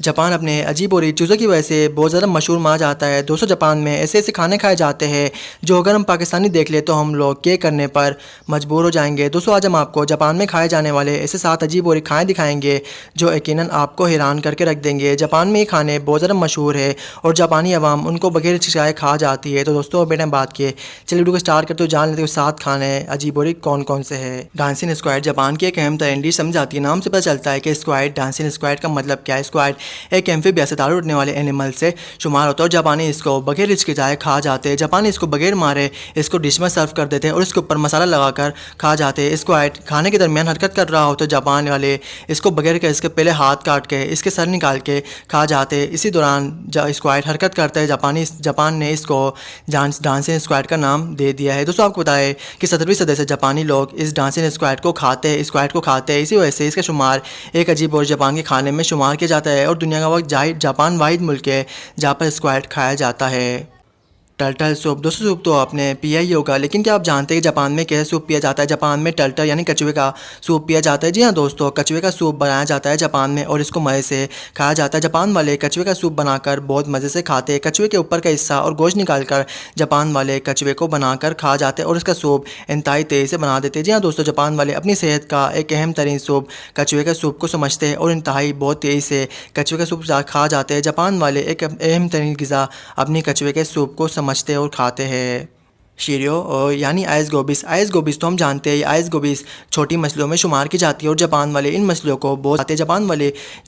Japan अपने अजीब और चीज़ों की वजह से बहुत ज़्यादा मशहूर माना जाता है। दोस्तों जापान में ऐसे ऐसे खाने खाए जाते हैं जो अगर हम पाकिस्तानी देख ले तो हम लोग ये करने पर मजबूर हो जाएंगे। दोस्तों आज हम आपको जापान में खाए जाने वाले ऐसे 7 अजीब और खाने दिखाएंगे जो यकीनन आपको हैरान करके रख देंगे। जापान में ये खाने बहुत ज़्यादा मशहूर है और जापानी अवाम उनको बगैर हिचकिचाए खा जाती है। तो दोस्तों बेटा बात किए चलिए वीडियो को स्टार्ट करते हो जान लेते हो 7 खाने अजीब और कौन कौन से है। डांसिंग स्क्वाड जापान की एक अहम तरीन डिश समझ आती है। नाम से पता चलता है कि स्क्वाड डांसिंग स्क्वाड का मतलब क्या है। स्क्वाड एक एम्फीबियस तार उड़ने वाले एनिमल से शुमार होता है और जापानी इसको बगैर हिचकिचाए खा जाते हैं। जापानी इसको बगैर मारे इसको डिश में सर्व कर देते हैं और इसके ऊपर मसाला लगाकर खा जाते हैं। इसको खाने के दरमियान हरकत कर रहा हो तो जापान वाले इसको बगैर के इसके पहले हाथ काट के इसके सर निकाल के खा जाते हैं। इसी दौरान स्क्वाड हरकत करता है जापान ने इसको डांसिंग स्क्वाड का नाम दे दिया है। दोस्तों आपको बताएं कि 17वीं सदी से जापानी लोग इस डांसिंग स्क्वाड को खाते हैं। इसी वजह से इसका शुमार एक अजीब और जापान के खाने में शुमार किया जाता है और दुनिया का वक्त जापान वाहिद मुल्क है जहाँ पर स्क्वाड खाया जाता है। Turtle soup. दोस्तों सूप तो आपने पिया ही होगा, लेकिन क्या आप जानते हैं कि जापान में कैसे सूप पिया जाता है। जापान में टर्टल यानी कछुए का सूप पिया जाता है। जी हाँ दोस्तों, कछुए का सूप बनाया जाता है जापान में और इसको मज़े से खाया जाता है। जापान वाले कछुए का सूप बनाकर बहुत मज़े से खाते हैं। कछुए के ऊपर का हिस्सा और गोश्त निकाल कर जापान वाले कछुए को बनाकर खा जाते हैं और इसका सूप इंतहाई तेज़ी से बना देते हैं। जी हाँ दोस्तों, जापान वाले अपनी सेहत का एक अहम तरीन सूप कछुए का सूप को समझते हैं और इंतहाई बहुत तेज़ी से कछुए का सूप खा जाते हैं। जापान वाले एक अहम तरीन ग़िज़ा अपनी कछुए के सूप को समझते हैं और खाते हैं। शीरियो और यानी आइस गोबिस तो हम जानते हैं आइस गोबिस छोटी मछलियों में शुमार की जाती है और जापान वाले इन मछलियों को बहुत खाते हैं।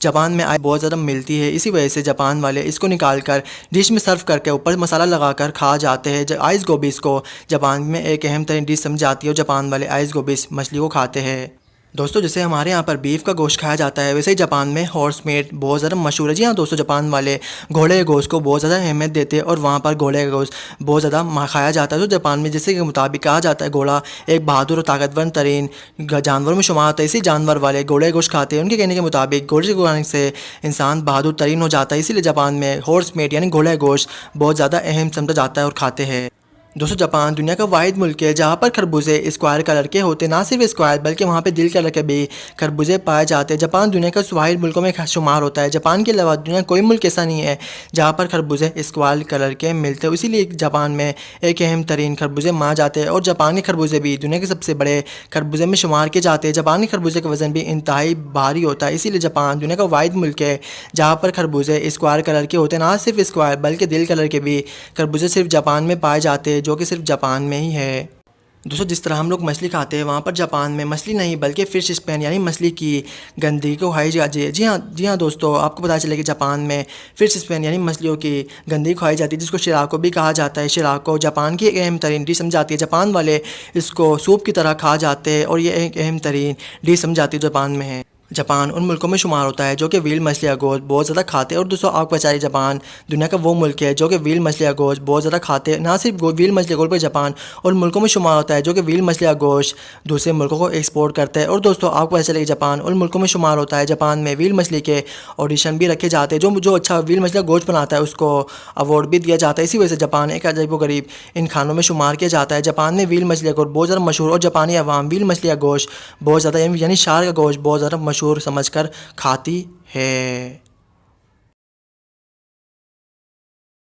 जापान में आइस बहुत ज़्यादा मिलती है, इसी वजह से जापान वाले इसको निकाल कर डिश में सर्व करके ऊपर मसाला लगाकर खा जाते हैं। आइस गोबिस को जापान में एक अहम तरीन डिश समझ आती है और जापान वाले आइस गोबिस मछली को खाते हैं। दोस्तों जैसे हमारे यहाँ पर बीफ का गोश्त खाया जाता है वैसे ही जापान में हॉर्स मीट बहुत ज़्यादा मशहूर है। जी हाँ दोस्तों, जापान वाले घोड़े के गोश्त को बहुत ज़्यादा अहमियत देते हैं और वहाँ पर घोड़े का गोश्त बहुत ज़्यादा खाया जाता है। तो जापान में जैसे के मुताबिक कहा जाता है घोड़ा एक बहादुर और ताकतवर तरीन जानवरों में शुमार होता है। इसी जानवर वाले घोड़े गोश्त खाते हैं। उनके कहने के मुताबिक घोड़े के खाने से इंसान बहादुर तरीन हो जाता है, इसीलिए जापान में हॉर्स मीट यानी घोड़े का गोश्त बहुत ज़्यादा अहम समझा जाता है और खाते हैं। दोस्तों जापान दुनिया का वाहिद मुल्क है जहाँ पर खरबूजे स्क्वायर कलर के होते हैं। ना सिर्फ स्क्वायर बल्कि वहाँ पे दिल कलर के भी खरबूजे पाए जाते हैं। जापान दुनिया का वाहिद मुल्कों में शुमार होता है। जापान के अलावा दुनिया कोई मुल्क ऐसा नहीं है जहाँ पर खरबूजे स्क्वायर कलर के मिलते हैं, इसीलिए जापान में एक अहम तरीन खरबूजे माने जाते हैं और जापान के खरबूजे भी दुनिया के सबसे बड़े खरबूजे में शुमार किए जाते हैं। जापान के खरबूजे का वजन भी इंतहाई भारी होता है, इसीलिए जापान दुनिया का वाहिद मुल्क है जहाँ पर खरबूजे स्क्वायर कलर के होते हैं। ना सिर्फ स्क्वायर बल्कि दिल कलर के भी खरबूजे सिर्फ जापान में पाए जाते हैं, जो कि सिर्फ जापान में ही है। दोस्तों जिस तरह हम लोग मछली खाते हैं वहाँ पर जापान में मछली नहीं बल्कि फिश स्पेन यानी मछली की गंदगी को खाई जाती है। जी हाँ दोस्तों, आपको पता चले कि जापान में फिश स्पेन यानी मछलियों की गंदगी खाई जाती है, जिसको शिराको भी कहा जाता है। शिराको जापान की एक अहम तरीन डिश समझाती है। जापान वाले इसको सूप की तरह खा जाते हैं और ये एक अहम तरीन डिश समझाती है जापान में है। जापान उन मुल्कों में शुमार होता है जो कि व्हील मछली का गोश्त बहुत ज़्यादा खाते हैं और दोस्तों आपको पता है जापान दुनिया का वो मुल्क है जो कि व्हील मछली का गोश्त बहुत ज़्यादा खाते हैं। ना सिर्फ व्हील मछली का गोश्त पर जापान और मुल्कों में शुमार होता है जो कि व्हील मछली का गोश्त दूसरे मुल्कों को एक्सपोर्ट करता है। और दोस्तों आपको पता चलेगा जापान उन मुल्कों में शुमार होता है जापान में व्हील मछली के ऑडिशन भी रखे जाते हैं। जो अच्छा व्हील मछली का गोश्त बनाता है उसको अवार्ड भी दिया जाता है। इसी वजह से जापान एक अजीबोगरीब इन खानों में शुमार किया जाता है। जापान में व्हील मछली का गोश्त बहुत ज़्यादा मशहूर और जापानी अवाम व्हील मछली का गोश्त बहुत ज़्यादा यानी शार्क का गोश्त बहुत ज़्यादा मशहूर समझ कर खाती है।